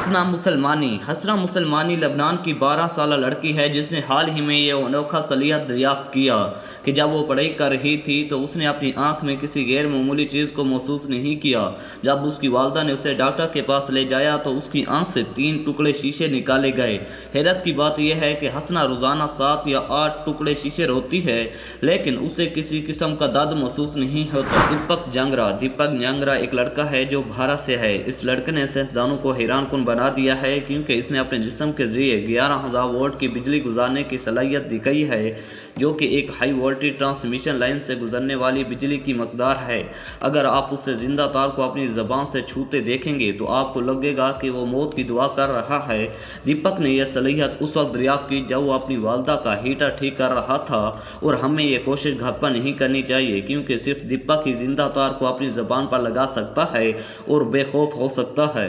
हसना मुसलमानी लबनान की 12 साला लड़की है जिसने हाल ही में ये अनोखा सलीयत दरियाफ्त किया कि जब वो पढ़ाई कर रही थी तो उसने अपनी आंख में किसी गैर मामूली चीज़ को महसूस नहीं किया। जब उसकी वालदा ने उसे डॉक्टर के पास ले जाया तो उसकी आंख से 3 टुकड़े शीशे निकाले गए। हैरत की बात यह है कि हसना रोज़ाना 7 या 8 टुकड़े शीशे रोती है लेकिन उसे किसी किस्म का दर्द महसूस नहीं होता। दीपक जंगरा एक लड़का है जो भारत से है। इस लड़के ने साइंसदानों को हैरान कुन बना दिया है क्योंकि इसने अपने जिस्म के जरिए 11,000 वोल्ट की बिजली गुजारने की सलाहियत दिखाई है, जो कि एक हाई वोल्टेज ट्रांसमिशन लाइन से गुजरने वाली बिजली की मकदार है। अगर आप उससे जिंदा तार को अपनी ज़बान से छूते देखेंगे तो आपको लगेगा कि वो मौत की दुआ कर रहा है। दीपक ने यह सलाहियत उस वक्त दरियाफ्त की जब वो अपनी वालदा का हीटर ठीक कर रहा था, और हमें यह कोशिश घर पर नहीं करनी चाहिए क्योंकि सिर्फ दीपक ही जिंदा तार को अपनी ज़बान पर लगा सकता है और बेखौफ हो सकता है।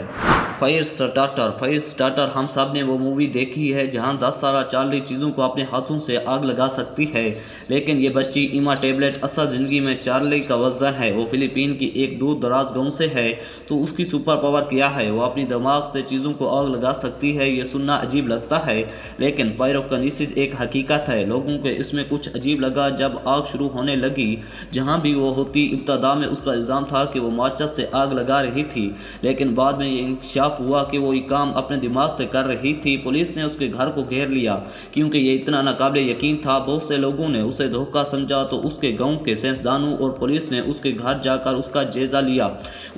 फायर स्टार्टर हम सब ने वो मूवी देखी है जहां 10 साल चार्ली चीज़ों को अपने हाथों से आग लगा सकती है, लेकिन ये बच्ची इमा टेबलेट असल ज़िंदगी में चार्ली का वर्जन है। वो फिलीपीन की एक दूर दराज गांव से है, तो उसकी सुपर पावर क्या है? वो अपनी दिमाग से चीज़ों को आग लगा सकती है। ये सुनना अजीब लगता है लेकिन पायरोकिनेसिस एक हकीकत है। लोगों को इसमें कुछ अजीब लगा जब आग शुरू होने लगी। जहाँ भी वो होती इब्तदा में उस पर इल्ज़ाम था कि वो माचिस से आग लगा रही थी, लेकिन बाद में ये इंकशाफ हुआ कि वो ये काम अपने दिमाग से कर रही थी। पुलिस ने उसके घर को घेर लिया क्योंकि ये इतना नाकाबिल यकीन था। बहुत से लोगों ने उसे धोखा समझा तो उसके गांव के साइंसदानों और पुलिस ने उसके घर जाकर उसका जायजा लिया।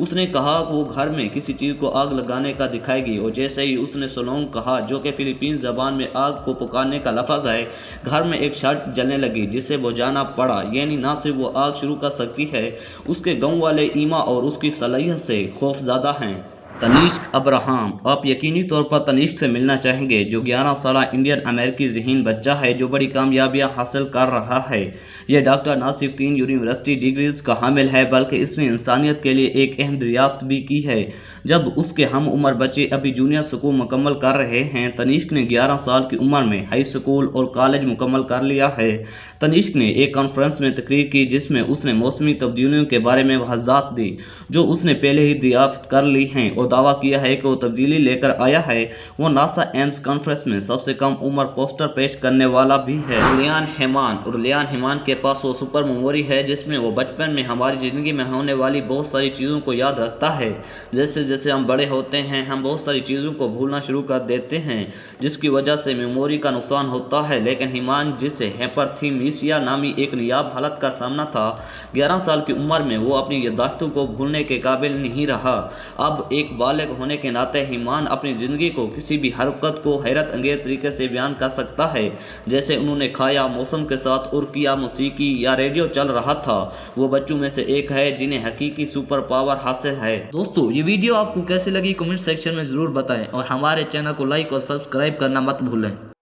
उसने कहा कि वो घर में किसी चीज़ को आग लगाने का दिखाएगी, और जैसे ही उसने सोलोंग कहा, जो कि फिलीपीन ज़बान में आग को पुकारने का लफ्ज़ है, घर में एक शर्ट जलने लगी जिसे बुझाना पड़ा। यानी ना सिर्फ वो आग शुरू कर सकती है, उसके गाँव वाले ईमा और उसकी सलाहियत से खौफज़दा हैं। तनिष्क अब्राहम, आप यकीनी तौर पर तनिष्क से मिलना चाहेंगे, जो 11 साला इंडियन अमेरिकी ज़हीन बच्चा है जो बड़ी कामयाबियां हासिल कर रहा है। यह डॉक्टर ना सिर्फ 3 यूनिवर्सिटी डिग्रीज का हामिल है बल्कि इसने इंसानियत के लिए एक अहम दरियाफ्त भी की है। जब उसके हम उम्र बच्चे अभी जूनियर स्कूल मुकम्मल कर रहे हैं, तनिष्क ने 11 साल की उम्र में हाई स्कूल और कॉलेज मुकम्मल कर लिया है। तनिष्क ने एक कॉन्फ्रेंस में तकरीर की जिसमें उसने मौसमी तब्दीलियों के बारे में वजाहत दी जो उसने पहले ही दरियाफ्त कर ली हैं, और दावा किया है कि वो तब्दीली लेकर आया है। वो नासा एम्स कॉन्फ्रेंस में सबसे कम उम्र पोस्टर पेश करने वाला भी है। लियान हेमान के पास वो सुपर मेमोरी है जिसमें वो बचपन में हमारी ज़िंदगी में होने वाली बहुत सारी चीज़ों को याद रखता है। जैसे जैसे हम बड़े होते हैं हम बहुत सारी चीज़ों को भूलना शुरू कर देते हैं, जिसकी वजह से मेमोरी का नुकसान होता है। लेकिन हेमान, जिसे हाइपरथीमिया नामी एक नायाब हालत का सामना था, 11 साल की उम्र में वो अपनी याददाश्तों को भूलने के काबिल नहीं रहा। अब एक बालिग होने के नाते हेमान अपनी ज़िंदगी को किसी भी हरकत को हैरत अंगेज तरीके से बयान कर सकता है, जैसे उन्होंने खाया, मौसम के साथ और किया, मौसीकी या रेडियो चल रहा था। वो बच्चों में से एक है जिन्हें हकीकी सुपर पावर हासिल है। दोस्तों, ये वीडियो आपको कैसी लगी कमेंट सेक्शन में ज़रूर बताएं और हमारे चैनल को लाइक और सब्सक्राइब करना मत भूलें।